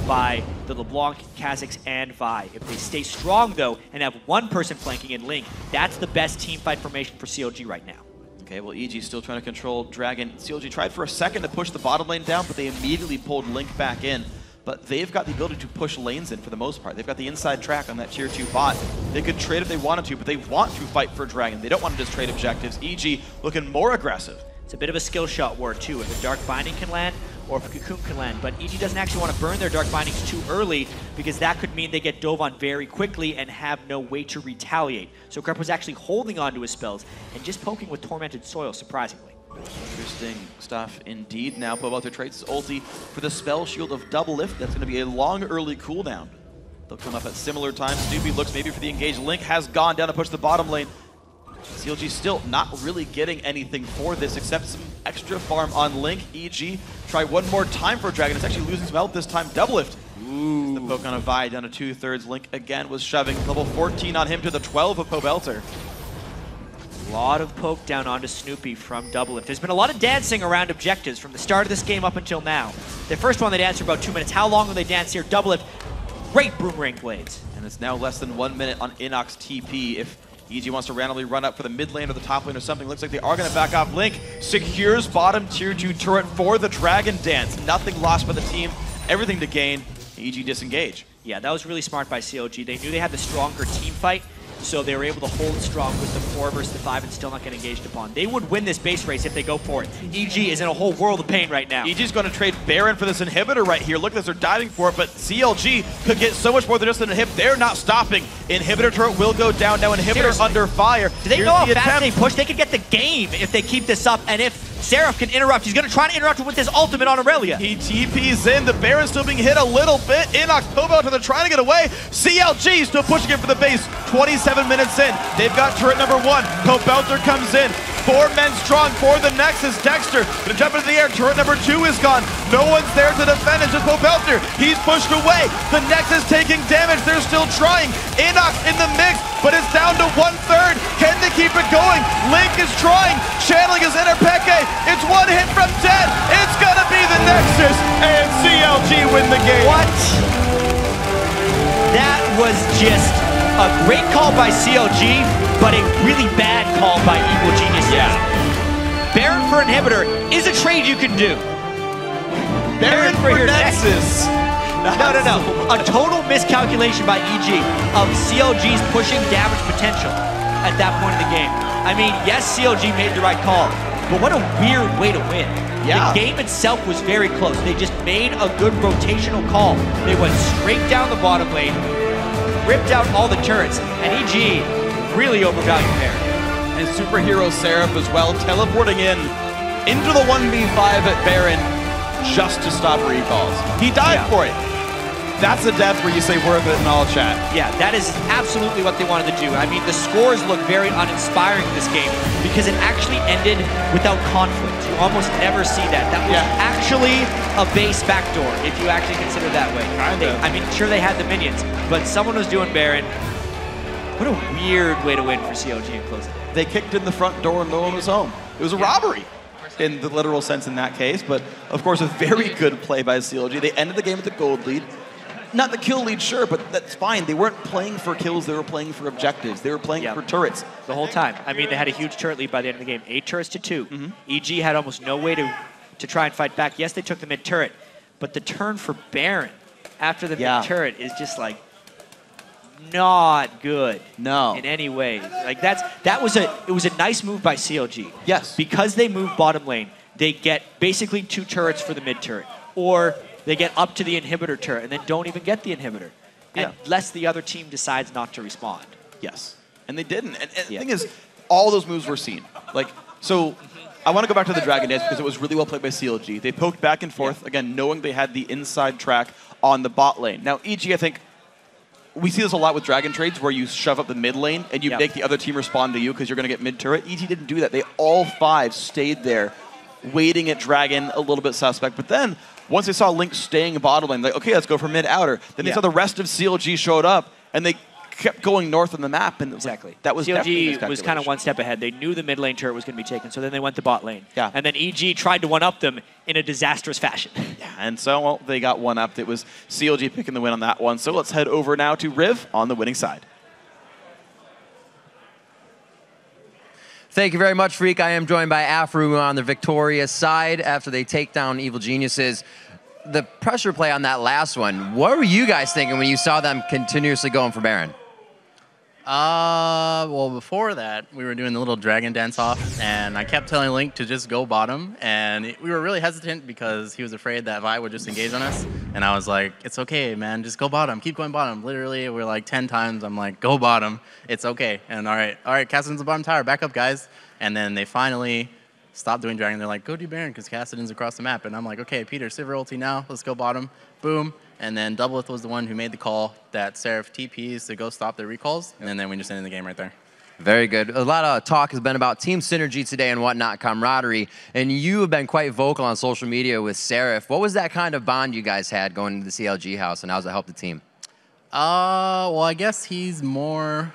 by the Leblanc, Kha'Zix, and Vi. If they stay strong, though, and have one person flanking in Link, that's the best team fight formation for CLG right now. Okay, well, EG's still trying to control Dragon. CLG tried for a second to push the bottom lane down, but they immediately pulled Link back in. But they've got the ability to push lanes in for the most part. They've got the inside track on that tier 2 bot. They could trade if they wanted to, but they want to fight for Dragon. They don't want to just trade objectives. EG looking more aggressive. It's a bit of a skill shot war, too, if a Dark Binding can land or if a Cocoon can land. But EG doesn't actually want to burn their Dark Bindings too early because that could mean they get dove on very quickly and have no way to retaliate. So Krepo's actually holding on to his spells and just poking with Tormented Soil, surprisingly. Interesting stuff indeed. Now Pobelter trades his ulti for the spell shield of Doublelift. That's going to be a long early cooldown. They'll come up at similar times. Snoopeh looks maybe for the engage. Link has gone down to push the bottom lane. CLG still not really getting anything for this except some extra farm on Link. EG try one more time for Dragon. It's actually losing some health this time. Doublelift. Ooh. The poke on a Vi down to 2/3. Link again was shoving. Level 14 on him to the 12 of Pobelter. A lot of poke down onto Snoopeh from Doublelift. There's been a lot of dancing around objectives from the start of this game up until now. The first one they danced for about 2 minutes. How long will they dance here? Doublelift, great boomerang blades. And it's now less than 1 minute on Innox TP. If EG wants to randomly run up for the mid lane or the top lane or something, looks like they are going to back off. Link secures bottom tier 2 turret for the Dragon Dance. Nothing lost by the team, everything to gain. EG disengage. Yeah, that was really smart by CLG. They knew they had the stronger team fight, so they were able to hold strong with the 4 versus the 5 and still not get engaged upon. They would win this base race if they go for it. EG is in a whole world of pain right now. EG's going to trade Baron for this inhibitor right here. Look at this, they're diving for it, but CLG could get so much more than just an inhib. They're not stopping. Inhibitor turret will go down. Now inhibitor Seriously. under fire. Do they know how fast they push? They could get the game if they keep this up, and if Seraph can interrupt, he's going to try to interrupt with his ultimate on Irelia. He TP's in. The Baron's still being hit a little bit. Innox, Pobelter, they're trying to get away. CLG still pushing it for the base. 27 minutes in. They've got turret number 1. Pobelter comes in. 4 men strong for the Nexus. Dexter gonna jump into the air. Turret number 2 is gone. No one's there to defend. It's just Pobelter. He's pushed away. The Nexus taking damage. They're still trying. Innox in the mix, but it's down to 1/3. Can they keep it going? Link is trying. Channeling his inner Peke. It's 1 hit from dead. It's gonna be the Nexus, and CLG win the game. What? That was just a great call by CLG, but a really bad call by Evil Geniuses. Yeah. Baron for inhibitor is a trade you can do. Baron for your Nexus. No. A total miscalculation by EG of CLG's pushing damage potential at that point in the game. I mean, yes, CLG made the right call, but what a weird way to win. Yeah. The game itself was very close. They just made a good rotational call. They went straight down the bottom lane, ripped out all the turrets, and EG really overvalued Baron. And superhero Seraph as well, teleporting into the 1v5 at Baron just to stop recalls. He died for it. That's a death where you say worth it in all chat. Yeah, that is absolutely what they wanted to do. I mean, the scores look very uninspiring in this game because it actually ended without conflict. You almost never see that. That was actually a base backdoor, if you actually consider it that way. I mean, sure they had the minions, but someone was doing Baron. What a weird way to win for CLG and close it. They kicked in the front door and no one was home. It was a robbery in the literal sense in that case, but of course a very good play by CLG. They ended the game with the gold lead. Not the kill lead, sure, but that's fine. They weren't playing for kills, they were playing for objectives. They were playing for turrets. The whole time. I mean, they had a huge turret lead by the end of the game. 8 turrets to 2. EG had almost no way to try and fight back. Yes, they took the mid turret, but the turn for Baron after the mid turret is just like not good. No. In any way. Like it was a nice move by CLG. Yes. Because they move bottom lane, they get basically 2 turrets for the mid turret. Or they get up to the inhibitor turret and then don't even get the inhibitor. Unless the other team decides not to respond. Yes. And they didn't. And the thing is, all those moves were seen. Like, so I want to go back to the Dragon Dance because it was really well played by CLG. They poked back and forth, again, knowing they had the inside track on the bot lane. Now, EG, I think, we see this a lot with Dragon trades where you shove up the mid lane and you make the other team respond to you because you're going to get mid turret. EG didn't do that. They all 5 stayed there, waiting at Dragon, a little bit suspect. But then, once they saw Link staying bottom lane, like, okay, let's go for mid-outer. Then they saw the rest of CLG showed up, and they kept going north on the map. And that was CLG was kind of one step ahead. They knew the mid lane turret was going to be taken, so then they went to bot lane. Yeah. And then EG tried to one-up them in a disastrous fashion. Yeah, and so well, they got one-upped. It was CLG picking the win on that one. So let's head over now to Riv on the winning side. Thank you very much, Freak. I am joined by Afru on the victorious side after they take down Evil Geniuses. The pressure play on that last one, what were you guys thinking when you saw them continuously going for Baron? Well, before that, we were doing the little dragon dance off, and I kept telling Link to just go bottom, and we were really hesitant because he was afraid that Vi would just engage on us, and I was like, it's okay, man, just go bottom, keep going bottom. Literally, we're like 10 times, I'm like, go bottom, it's okay. And all right, Kassadin's the bottom tower, back up, guys. And then they finally stopped doing dragon. They're like, go do Baron, because Kassadin's across the map. And I'm like, okay, Peter, Sivir ulti now, let's go bottom. Boom. And then Doublelift was the one who made the call that Seraph TPs to go stop their recalls, and then we just ended the game right there. Very good. A lot of talk has been about team synergy today and whatnot, camaraderie, and you have been quite vocal on social media with Seraph. What was that kind of bond you guys had going to the CLG house, and how does it help the team? Well, I guess he's more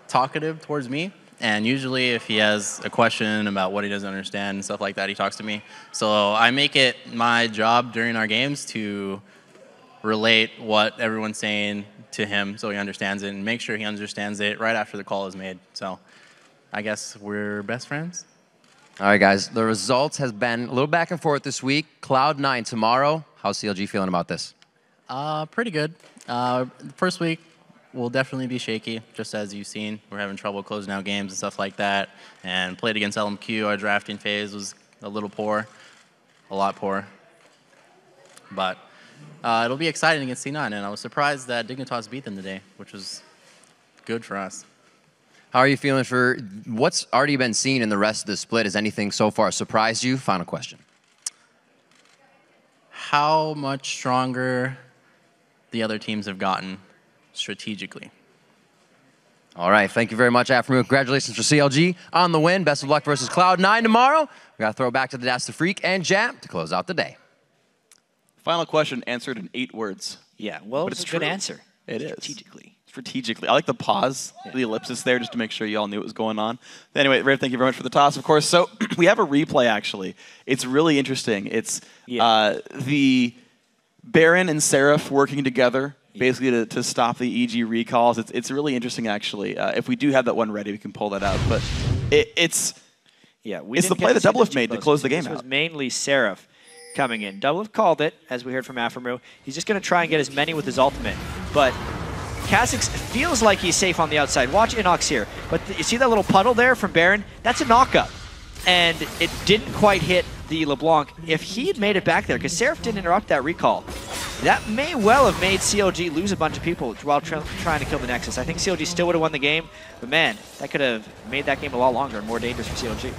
talkative towards me, and usually if he has a question about what he doesn't understand and stuff like that, he talks to me. So I make it my job during our games to relate what everyone's saying to him so he understands it and make sure he understands it right after the call is made. So I guess we're best friends. All right, guys. The results has been a little back and forth this week. Cloud9 tomorrow. How's CLG feeling about this? Pretty good. The first week will definitely be shaky, just as you've seen. We're having trouble closing out games and stuff like that. And played against LMQ, our drafting phase was a little poor, a lot poor. But it'll be exciting against C9, and I was surprised that Dignitas beat them today, which was good for us. How are you feeling for what's already been seen in the rest of the split? Has anything so far surprised you? Final question. How much stronger the other teams have gotten strategically. All right, thank you very much, Afternoon. Congratulations for CLG on the win. Best of luck versus Cloud9 tomorrow. We got to throw it back to the That's the Freak and Jap to close out the day. Final question answered in 8 words. Yeah, well, but it's a true. good answer. It is. Strategically. Strategically. I like the pause, the ellipsis there, just to make sure you all knew what was going on. Anyway, Rafe, thank you very much for the toss, of course. So we have a replay, actually. It's really interesting. It's the Baron and Seraph working together, basically to stop the EG recalls. It's really interesting, actually. If we do have that one ready, we can pull that out. But it's the play that Doublelift made to close the game out. This was mainly Seraph coming in. Doublelift called it, as we heard from Afremu. He's just going to try and get as many with his ultimate. But Kha'Zix feels like he's safe on the outside. Watch Innox here. But you see that little puddle there from Baron? That's a knockup. And it didn't quite hit the LeBlanc. If he had made it back there, because Seraph didn't interrupt that recall, that may well have made CLG lose a bunch of people while trying to kill the Nexus. I think CLG still would have won the game, but man, that could have made that game a lot longer and more dangerous for CLG.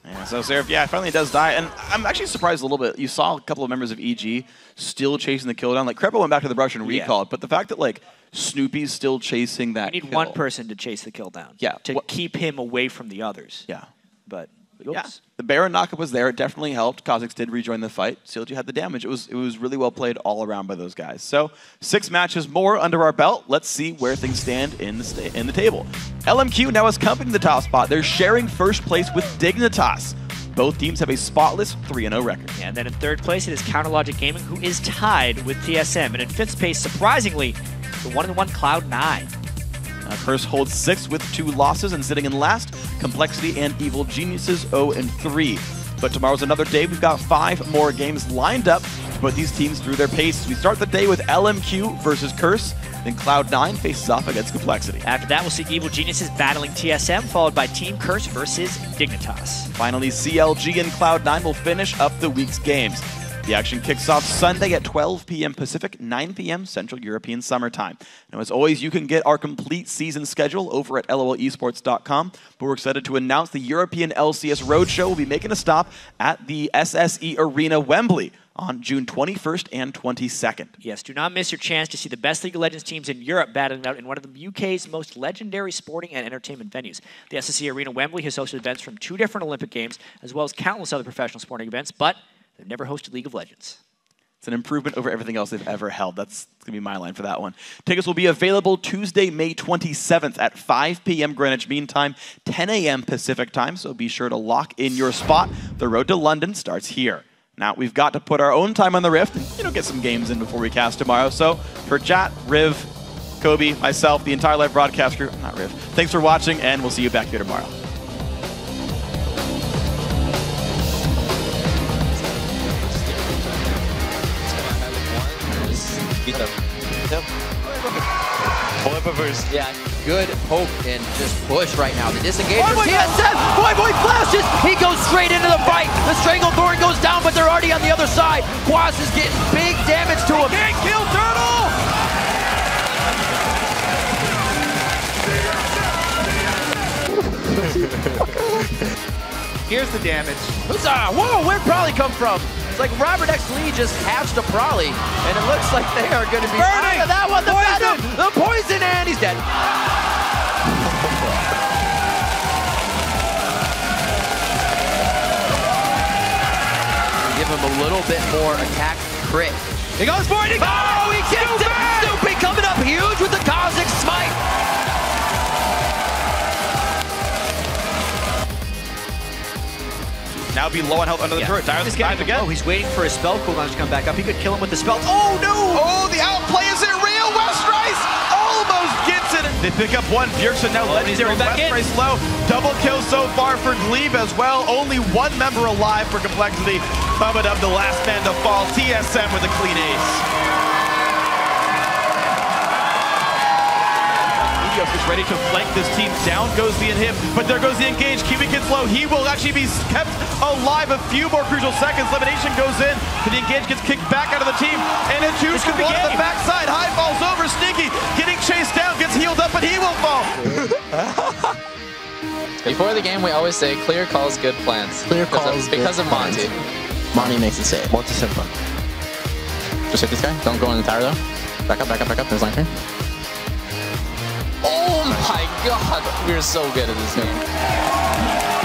Yeah, so Seraph, finally does die. And I'm actually surprised a little bit. You saw a couple of members of EG still chasing the kill down. Like, Krepo went back to the brush and recalled, but the fact that, like, Snoopeh's still chasing that You need one person to chase the kill down. Yeah. To keep him away from the others. Yeah. But, the Baron knockup was there. It definitely helped. Kha'Zix did rejoin the fight. CLG had the damage. It was really well played all around by those guys. So 6 matches more under our belt. Let's see where things stand in the table. LMQ now is company the top spot. They're sharing first place with Dignitas. Both teams have a spotless 3-0 record. Yeah, and then in third place, it is Counterlogic Gaming, who is tied with TSM. And in fifth place, surprisingly, the 1-1 Cloud9. Curse holds 6 with 2 losses, and sitting in last, Complexity and Evil Geniuses 0-3. But tomorrow's another day. We've got 5 more games lined up to put these teams through their paces. We start the day with LMQ versus Curse. Then Cloud9 faces off against Complexity. After that, we'll see Evil Geniuses battling TSM, followed by Team Curse versus Dignitas. Finally, CLG and Cloud9 will finish up the week's games. The action kicks off Sunday at 12 p.m. Pacific, 9 p.m. Central European Summer Time. Now, as always, you can get our complete season schedule over at lolesports.com, but we're excited to announce the European LCS Roadshow will be making a stop at the SSE Arena Wembley on June 21st and 22nd. Yes, do not miss your chance to see the best League of Legends teams in Europe battling out in one of the UK's most legendary sporting and entertainment venues. The SSE Arena Wembley has hosted events from 2 different Olympic Games, as well as countless other professional sporting events, but they've never hosted League of Legends. It's an improvement over everything else they've ever held. That's going to be my line for that one. Tickets will be available Tuesday, May 27th at 5 p.m. Greenwich Mean Time, 10 a.m. Pacific Time, so be sure to lock in your spot. The road to London starts here. Now, we've got to put our own time on the Rift and, get some games in before we cast tomorrow. So, for Chat, Riv, Kobe, myself, the entire live broadcast crew, not Riv, thanks for watching, and we'll see you back here tomorrow. Yeah, good hope and just push right now. The disengage from TSM. Boy flashes. He goes straight into the fight. The Stranglethorn goes down, but they're already on the other side. Quas is getting big damage to him. Can't kill Turtle! Here's the damage. Huzzah! Whoa, where'd Prolly come from? It's like Robert X. Lee just hatched a Prolly, and it looks like they are going to be burning. out of that one. The Venom, the poison, and he's dead. Give him a little bit more attack crit. He goes for it. Oh, he kicked it. Snoopeh coming up huge with the Kha'Zix smite. Now be low on health under the turret. Dives again. Oh, he's waiting for his spell cooldown to come back up. He could kill him with the spell. Oh, no! Oh, the outplay is it real? Westrice almost gets it. They pick up one. Bjergsen now legendary. Westrice low. Double kill so far for Glebe as well. Only 1 member alive for Complexity. Pobelter, the last man to fall. TSM with a clean ace. Seraph is ready to flank this team. Down goes the inhib, but there goes the engage. Kiwi gets low. He will actually be kept alive a few more crucial seconds. Elimination goes in, but the engage gets kicked back out of the team. And a two can blow to the backside. High falls over. Sneaky getting chased down, gets healed up, but he will fall. Before the game, we always say clear calls, good plans. Clear calls because of Monty. Monty makes it safe. Monty simple. Just hit this guy. Don't go in the tower though. Back up, back up, back up. There's Lantern. Oh my god! We're so good at this game.